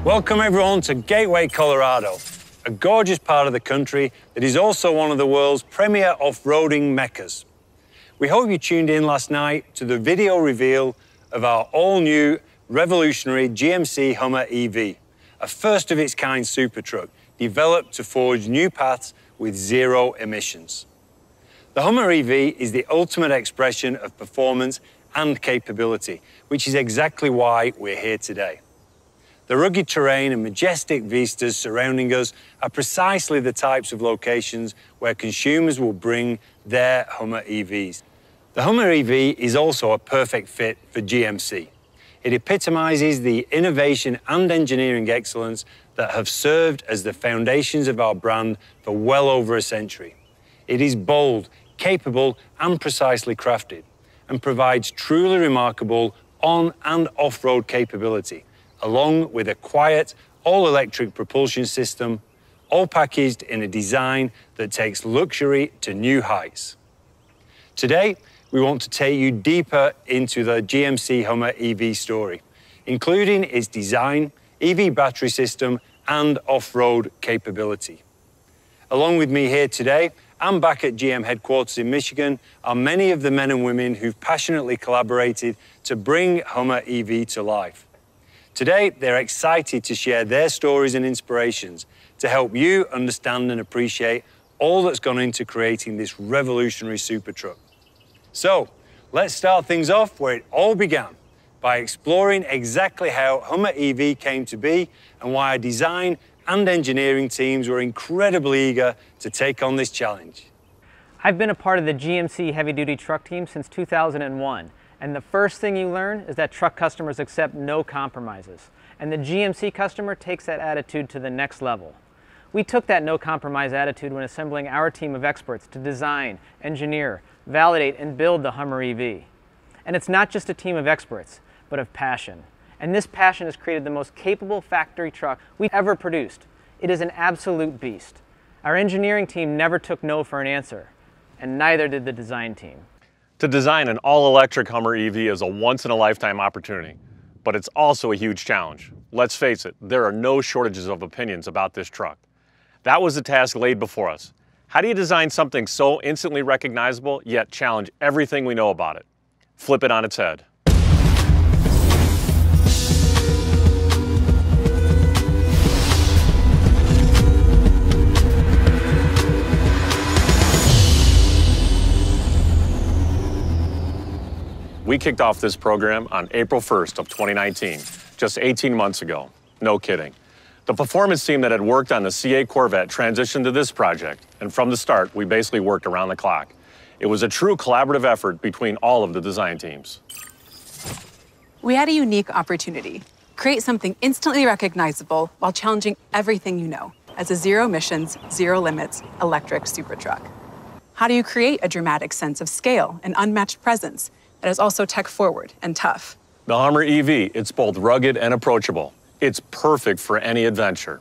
Welcome everyone to Gateway, Colorado, a gorgeous part of the country that is also one of the world's premier off-roading meccas. We hope you tuned in last night to the video reveal of our all-new revolutionary GMC Hummer EV, a first-of-its-kind super truck developed to forge new paths with zero emissions. The Hummer EV is the ultimate expression of performance and capability, which is exactly why we're here today. The rugged terrain and majestic vistas surrounding us are precisely the types of locations where consumers will bring their Hummer EVs. The Hummer EV is also a perfect fit for GMC. It epitomizes the innovation and engineering excellence that have served as the foundations of our brand for well over a century. It is bold, capable, and precisely crafted, and provides truly remarkable on- and off-road capability, along with a quiet, all-electric propulsion system, all packaged in a design that takes luxury to new heights. Today, we want to take you deeper into the GMC Hummer EV story, including its design, EV battery system, and off-road capability. Along with me here today, and back at GM headquarters in Michigan, are many of the men and women who've passionately collaborated to bring Hummer EV to life. Today, they're excited to share their stories and inspirations to help you understand and appreciate all that's gone into creating this revolutionary super truck. So, let's start things off where it all began, by exploring exactly how Hummer EV came to be and why our design and engineering teams were incredibly eager to take on this challenge. I've been a part of the GMC heavy-duty truck team since 2001. And the first thing you learn is that truck customers accept no compromises. And the GMC customer takes that attitude to the next level. We took that no compromise attitude when assembling our team of experts to design, engineer, validate, and build the Hummer EV. And it's not just a team of experts, but of passion. And this passion has created the most capable factory truck we've ever produced. It is an absolute beast. Our engineering team never took no for an answer, and neither did the design team. To design an all-electric Hummer EV is a once-in-a-lifetime opportunity, but it's also a huge challenge. Let's face it, there are no shortages of opinions about this truck. That was the task laid before us. How do you design something so instantly recognizable, yet challenge everything we know about it? Flip it on its head. We kicked off this program on April 1st of 2019, just 18 months ago. No kidding. The performance team that had worked on the C8 Corvette transitioned to this project, and from the start, we basically worked around the clock. It was a true collaborative effort between all of the design teams. We had a unique opportunity. Create something instantly recognizable while challenging everything you know as a zero-emissions, zero-limits electric super truck. How do you create a dramatic sense of scale and unmatched presence that is also tech-forward and tough? The Hummer EV, it's both rugged and approachable. It's perfect for any adventure.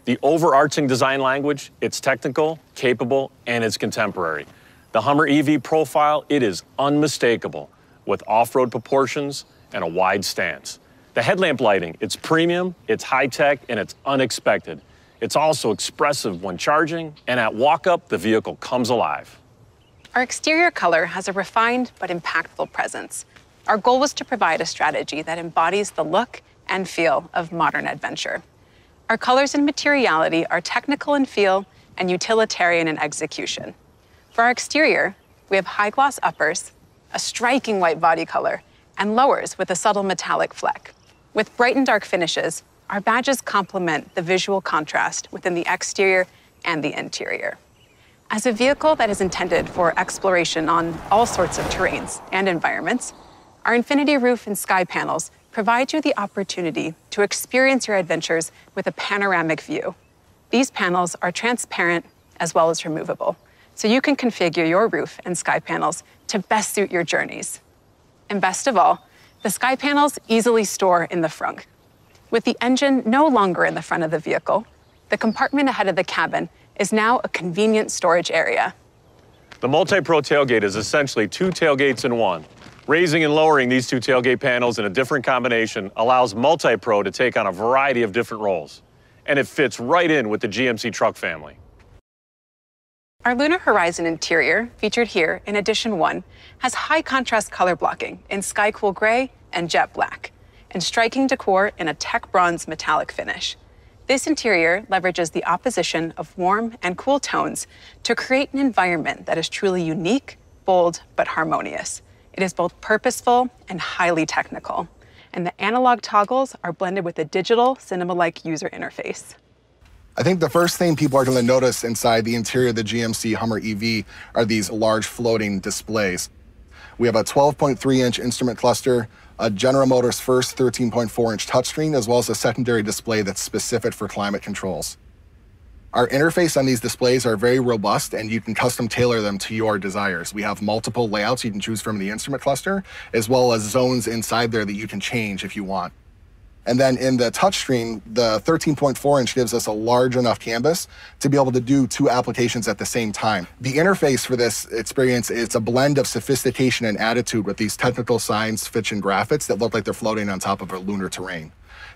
The overarching design language, it's technical, capable, and it's contemporary. The Hummer EV profile, it is unmistakable, with off-road proportions and a wide stance. The headlamp lighting, it's premium, it's high-tech, and it's unexpected. It's also expressive when charging, and at walk-up, the vehicle comes alive. Our exterior color has a refined but impactful presence. Our goal was to provide a strategy that embodies the look and feel of modern adventure. Our colors and materiality are technical in feel and utilitarian in execution. For our exterior, we have high-gloss uppers, a striking white body color, and lowers with a subtle metallic fleck. With bright and dark finishes, our badges complement the visual contrast within the exterior and the interior. As a vehicle that is intended for exploration on all sorts of terrains and environments, our infinity roof and sky panels provide you the opportunity to experience your adventures with a panoramic view. These panels are transparent as well as removable, so you can configure your roof and sky panels to best suit your journeys. And best of all, the sky panels easily store in the front. With the engine no longer in the front of the vehicle, the compartment ahead of the cabin is now a convenient storage area. The Multi-Pro tailgate is essentially two tailgates in one. Raising and lowering these two tailgate panels in a different combination allows Multi-Pro to take on a variety of different roles. And it fits right in with the GMC truck family. Our Lunar Horizon interior, featured here in Edition 1, has high contrast color blocking in sky cool gray and jet black, and striking decor in a tech bronze metallic finish. This interior leverages the opposition of warm and cool tones to create an environment that is truly unique, bold, but harmonious. It is both purposeful and highly technical, and the analog toggles are blended with a digital cinema-like user interface. I think the first thing people are going to notice inside the interior of the GMC Hummer EV are these large floating displays. We have a 12.3-inch instrument cluster, a General Motors first 13.4-inch touchscreen, as well as a secondary display that's specific for climate controls. Our interface on these displays are very robust, and you can custom tailor them to your desires. We have multiple layouts you can choose from the instrument cluster, as well as zones inside there that you can change if you want. And then in the touchscreen, the 13.4-inch gives us a large enough canvas to be able to do two applications at the same time. The interface for this experience is a blend of sophistication and attitude with these technical science fiction graphics that look like they're floating on top of a lunar terrain.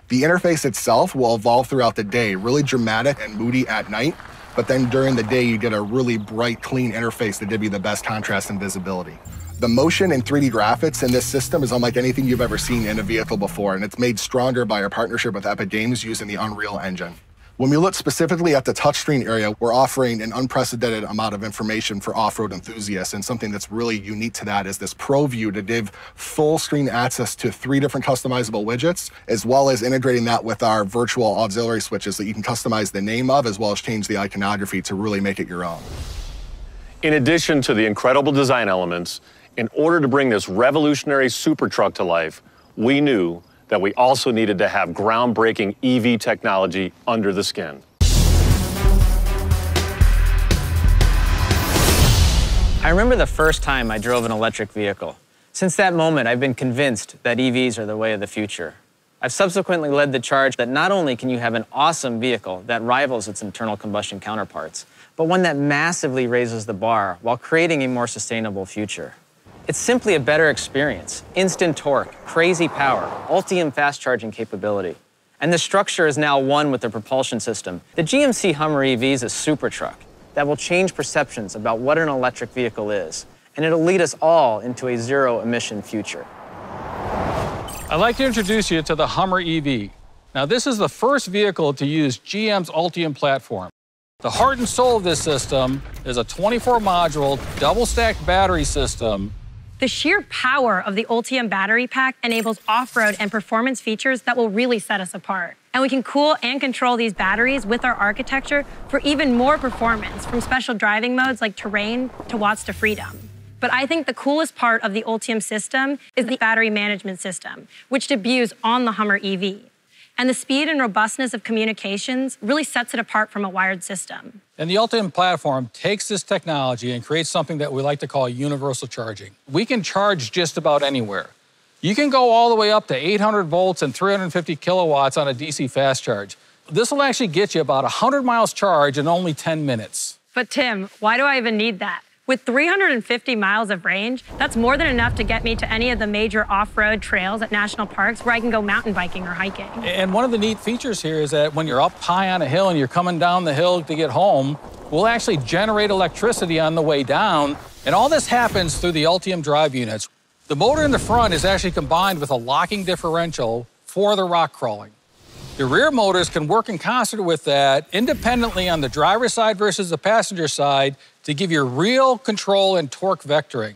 The interface itself will evolve throughout the day, really dramatic and moody at night, but then during the day you get a really bright, clean interface that gives you the best contrast and visibility. The motion and 3D graphics in this system is unlike anything you've ever seen in a vehicle before, and it's made stronger by our partnership with Epic Games using the Unreal Engine. When we look specifically at the touchscreen area, we're offering an unprecedented amount of information for off-road enthusiasts, and something that's really unique to that is this Pro View to give full screen access to 3 different customizable widgets, as well as integrating that with our virtual auxiliary switches that you can customize the name of, as well as change the iconography to really make it your own. In addition to the incredible design elements, in order to bring this revolutionary super truck to life, we knew that we also needed to have groundbreaking EV technology under the skin. I remember the first time I drove an electric vehicle. Since that moment, I've been convinced that EVs are the way of the future. I've subsequently led the charge that not only can you have an awesome vehicle that rivals its internal combustion counterparts, but one that massively raises the bar while creating a more sustainable future. It's simply a better experience. Instant torque, crazy power, Ultium fast charging capability. And the structure is now one with the propulsion system. The GMC Hummer EV is a super truck that will change perceptions about what an electric vehicle is. And it'll lead us all into a zero-emission future. I'd like to introduce you to the Hummer EV. Now, this is the first vehicle to use GM's Ultium platform. The heart and soul of this system is a 24-module, double-stacked battery system. The sheer power of the Ultium battery pack enables off-road and performance features that will really set us apart. And we can cool and control these batteries with our architecture for even more performance, from special driving modes like terrain to watts to freedom. But I think the coolest part of the Ultium system is the battery management system, which debuts on the Hummer EV. And the speed and robustness of communications really sets it apart from a wired system. And the Ultium platform takes this technology and creates something that we like to call universal charging. We can charge just about anywhere. You can go all the way up to 800 volts and 350 kilowatts on a DC fast charge. This will actually get you about 100 miles charge in only 10 minutes. But Tim, why do I even need that? With 350 miles of range, that's more than enough to get me to any of the major off-road trails at national parks where I can go mountain biking or hiking. And one of the neat features here is that when you're up high on a hill and you're coming down the hill to get home, we'll actually generate electricity on the way down, and all this happens through the Ultium drive units. The motor in the front is actually combined with a locking differential for the rock crawling. The rear motors can work in concert with that independently on the driver's side versus the passenger side to give you real control and torque vectoring.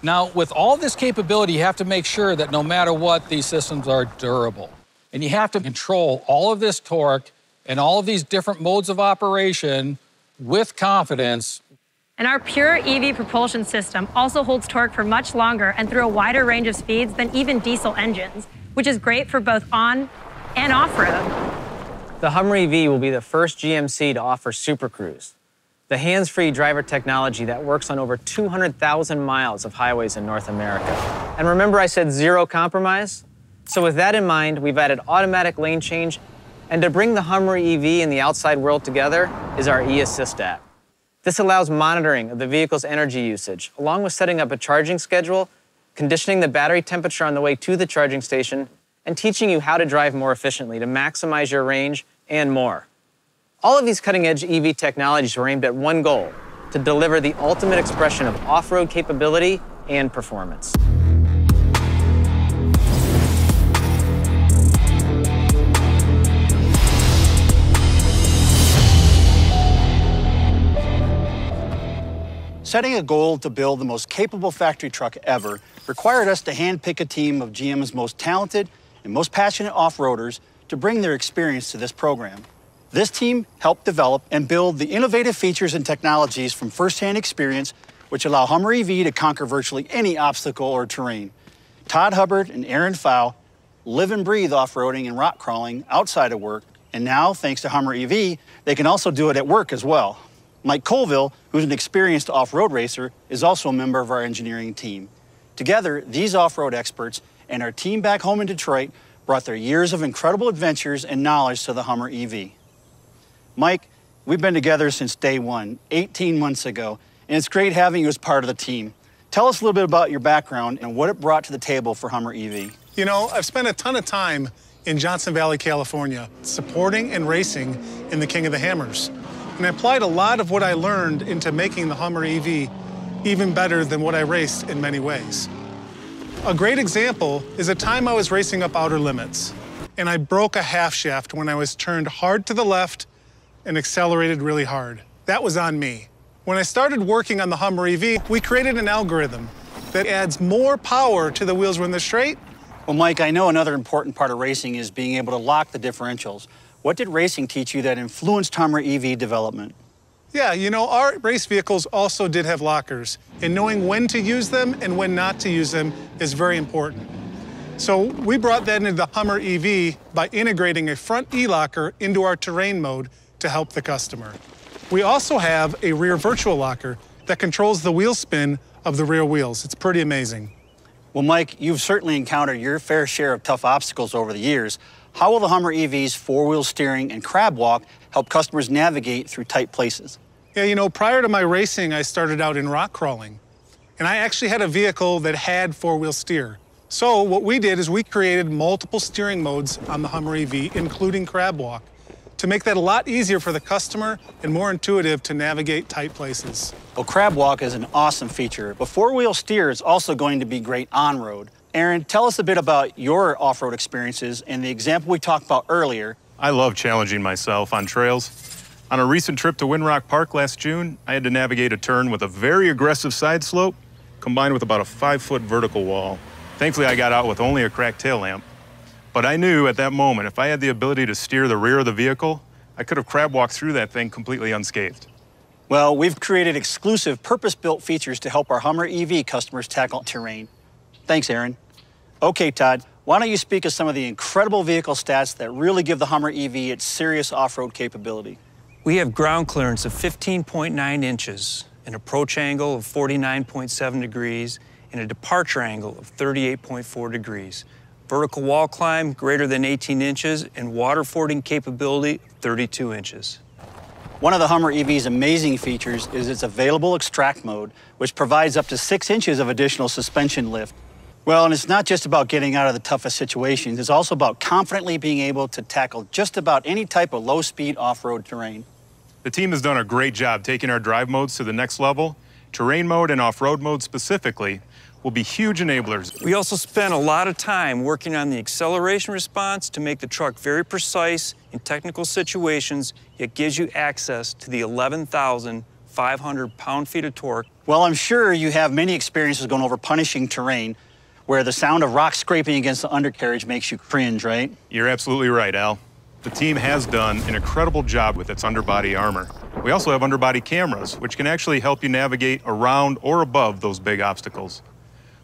Now, with all this capability, you have to make sure that no matter what, these systems are durable. And you have to control all of this torque and all of these different modes of operation with confidence. And our pure EV propulsion system also holds torque for much longer and through a wider range of speeds than even diesel engines, which is great for both on and off-road. The Hummer EV will be the first GMC to offer Super Cruise, the hands-free driver technology that works on over 200,000 miles of highways in North America. And remember I said zero compromise? So with that in mind, we've added automatic lane change, and to bring the Hummer EV and the outside world together is our eAssist app. This allows monitoring of the vehicle's energy usage, along with setting up a charging schedule conditioning the battery temperature on the way to the charging station, and teaching you how to drive more efficiently to maximize your range and more. All of these cutting-edge EV technologies are aimed at one goal: to deliver the ultimate expression of off-road capability and performance. Setting a goal to build the most capable factory truck ever required us to handpick a team of GM's most talented and most passionate off-roaders to bring their experience to this program. This team helped develop and build the innovative features and technologies from first-hand experience which allow Hummer EV to conquer virtually any obstacle or terrain. Todd Hubbard and Aaron Pfau live and breathe off-roading and rock crawling outside of work, and now, thanks to Hummer EV, they can also do it at work as well. Mike Colville, who's an experienced off-road racer, is also a member of our engineering team. Together, these off-road experts and our team back home in Detroit brought their years of incredible adventures and knowledge to the Hummer EV. Mike, we've been together since day one, 18 months ago, and it's great having you as part of the team. Tell us a little bit about your background and what it brought to the table for Hummer EV. You know, I've spent a ton of time in Johnson Valley, California, supporting and racing in the King of the Hammers. And I applied a lot of what I learned into making the Hummer EV even better than what I raced in many ways. A great example is a time I was racing up outer limits, and I broke a half shaft when I was turned hard to the left and accelerated really hard. That was on me. When I started working on the Hummer EV, we created an algorithm that adds more power to the wheels when they're straight. Well, Mike, I know another important part of racing is being able to lock the differentials. What did racing teach you that influenced Hummer EV development? Yeah, you know, our race vehicles also did have lockers, and knowing when to use them and when not to use them is very important. So we brought that into the Hummer EV by integrating a front E-locker into our terrain mode to help the customer. We also have a rear virtual locker that controls the wheel spin of the rear wheels. It's pretty amazing. Well, Mike, you've certainly encountered your fair share of tough obstacles over the years. How will the Hummer EV's four-wheel steering and crab walk help customers navigate through tight places? Yeah, you know, prior to my racing, I started out in rock crawling, and I actually had a vehicle that had four-wheel steer. So what we did is we created multiple steering modes on the Hummer EV, including crab walk, to make that a lot easier for the customer and more intuitive to navigate tight places. Well, crab walk is an awesome feature, but four-wheel steer is also going to be great on-road. Aaron, tell us a bit about your off-road experiences and the example we talked about earlier. I love challenging myself on trails. On a recent trip to Windrock Park last June, I had to navigate a turn with a very aggressive side slope combined with about a 5-foot vertical wall. Thankfully, I got out with only a cracked tail lamp. But I knew at that moment, if I had the ability to steer the rear of the vehicle, I could have crab walked through that thing completely unscathed. Well, we've created exclusive purpose-built features to help our Hummer EV customers tackle terrain. Thanks, Aaron. Okay, Todd, why don't you speak of some of the incredible vehicle stats that really give the Hummer EV its serious off-road capability? We have ground clearance of 15.9 inches, an approach angle of 49.7 degrees, and a departure angle of 38.4 degrees. Vertical wall climb greater than 18 inches, and water fording capability of 32 inches. One of the Hummer EV's amazing features is its available extract mode, which provides up to 6 inches of additional suspension lift. Well, and it's not just about getting out of the toughest situations, it's also about confidently being able to tackle just about any type of low-speed off-road terrain. The team has done a great job taking our drive modes to the next level. Terrain mode and off-road mode specifically will be huge enablers. We also spent a lot of time working on the acceleration response to make the truck very precise in technical situations, yet gives you access to the 11,500 pound-feet of torque. Well, I'm sure you have many experiences going over punishing terrain where the sound of rock scraping against the undercarriage makes you cringe, right? You're absolutely right, Al. The team has done an incredible job with its underbody armor. We also have underbody cameras, which can actually help you navigate around or above those big obstacles.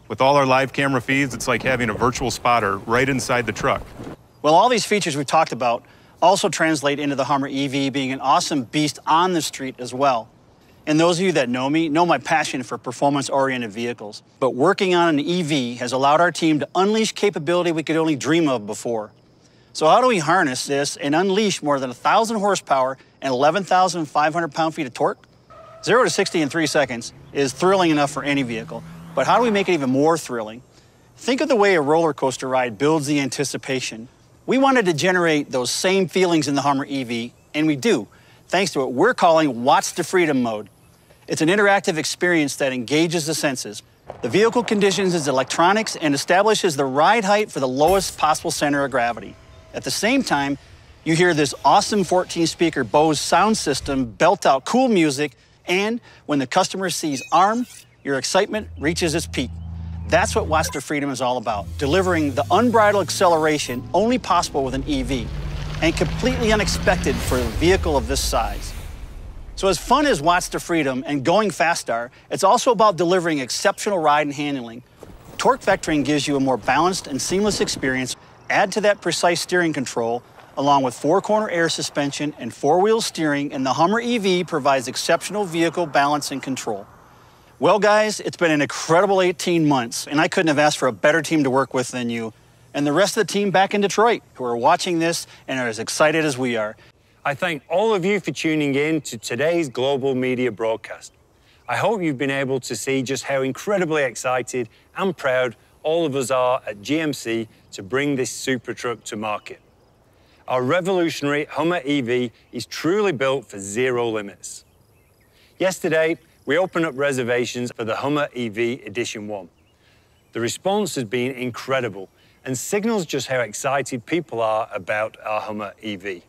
With all our live camera feeds, it's like having a virtual spotter right inside the truck. Well, all these features we've talked about also translate into the Hummer EV being an awesome beast on the street as well. And those of you that know me know my passion for performance-oriented vehicles. But working on an EV has allowed our team to unleash capability we could only dream of before. So how do we harness this and unleash more than 1,000 horsepower and 11,500 pound-feet of torque? 0 to 60 in 3 seconds is thrilling enough for any vehicle. But how do we make it even more thrilling? Think of the way a roller coaster ride builds the anticipation. We wanted to generate those same feelings in the Hummer EV, and we do, thanks to what we're calling Watts to Freedom mode. It's an interactive experience that engages the senses. The vehicle conditions its electronics and establishes the ride height for the lowest possible center of gravity. At the same time, you hear this awesome 14-speaker Bose sound system belt out cool music, and when the customer sees ARM, your excitement reaches its peak. That's what Watts to Freedom is all about, delivering the unbridled acceleration only possible with an EV, and completely unexpected for a vehicle of this size. So as fun as Watts to Freedom and going fast are, it's also about delivering exceptional ride and handling. Torque vectoring gives you a more balanced and seamless experience. Add to that precise steering control, along with four-corner air suspension and four-wheel steering, and the Hummer EV provides exceptional vehicle balance and control. Well, guys, it's been an incredible 18 months, and I couldn't have asked for a better team to work with than you, and the rest of the team back in Detroit who are watching this and are as excited as we are. I thank all of you for tuning in to today's global media broadcast. I hope you've been able to see just how incredibly excited and proud all of us are at GMC to bring this super truck to market. Our revolutionary Hummer EV is truly built for zero limits. Yesterday, we opened up reservations for the Hummer EV Edition 1. The response has been incredible and signals just how excited people are about our Hummer EV.